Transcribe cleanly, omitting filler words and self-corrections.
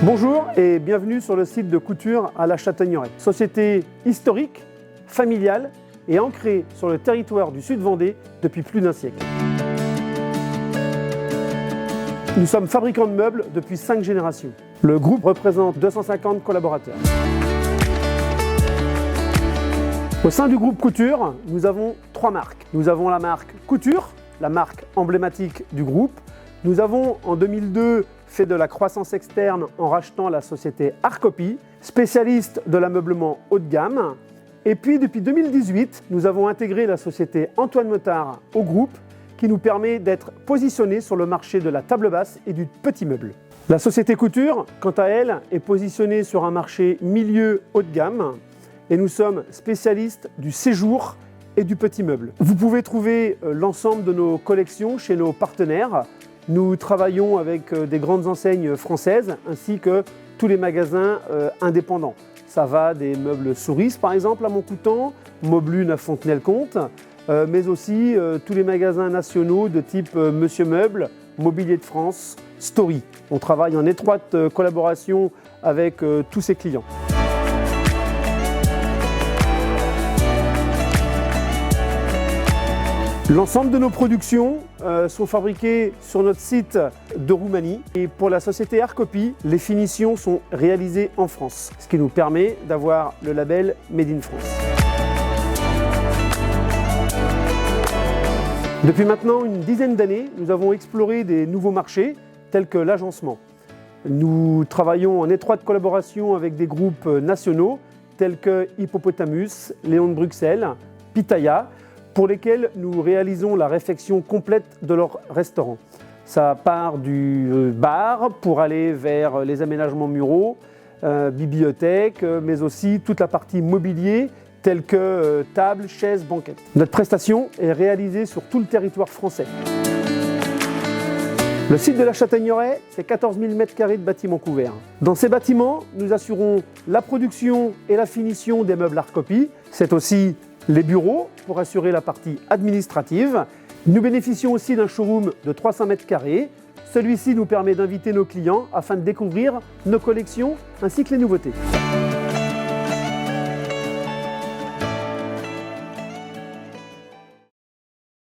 Bonjour et bienvenue sur le site de Couture à la Châtaigneraie. Société historique, familiale et ancrée sur le territoire du Sud-Vendée depuis plus d'un siècle. Nous sommes fabricants de meubles depuis 5 générations. Le groupe représente 250 collaborateurs. Au sein du groupe Couture, nous avons 3 marques. Nous avons la marque Couture, la marque emblématique du groupe. Nous avons en 2002 fait de la croissance externe en rachetant la société Arcopy, spécialiste de l'ameublement haut de gamme. Et puis depuis 2018, nous avons intégré la société Antoine Mottard au groupe, qui nous permet d'être positionnés sur le marché de la table basse et du petit meuble. La société Couture, quant à elle, est positionnée sur un marché milieu haut de gamme et nous sommes spécialistes du séjour et du petit meuble. Vous pouvez trouver l'ensemble de nos collections chez nos partenaires. Nous travaillons avec des grandes enseignes françaises ainsi que tous les magasins indépendants. Ça va des meubles Souris par exemple à Montcoutan, Moblune à Fontenay-le-Comte, mais aussi tous les magasins nationaux de type Monsieur Meuble, Mobilier de France, Story. On travaille en étroite collaboration avec tous ces clients. L'ensemble de nos productions sont fabriquées sur notre site de Roumanie et pour la société Arcopy, les finitions sont réalisées en France, ce qui nous permet d'avoir le label Made in France. Depuis maintenant une dizaine d'années, nous avons exploré des nouveaux marchés tels que l'agencement. Nous travaillons en étroite collaboration avec des groupes nationaux tels que Hippopotamus, Léon de Bruxelles, Pitaya, pour lesquels nous réalisons la réfection complète de leur restaurant. Ça part du bar pour aller vers les aménagements muraux, bibliothèque, mais aussi toute la partie mobilier telle que tables, chaises, banquettes. Notre prestation est réalisée sur tout le territoire français. Le site de la Châtaigneraie, c'est 14 000 m² de bâtiments couverts. Dans ces bâtiments, nous assurons la production et la finition des meubles Arcopy. C'est aussi les bureaux pour assurer la partie administrative. Nous bénéficions aussi d'un showroom de 300 m². Celui-ci nous permet d'inviter nos clients afin de découvrir nos collections ainsi que les nouveautés.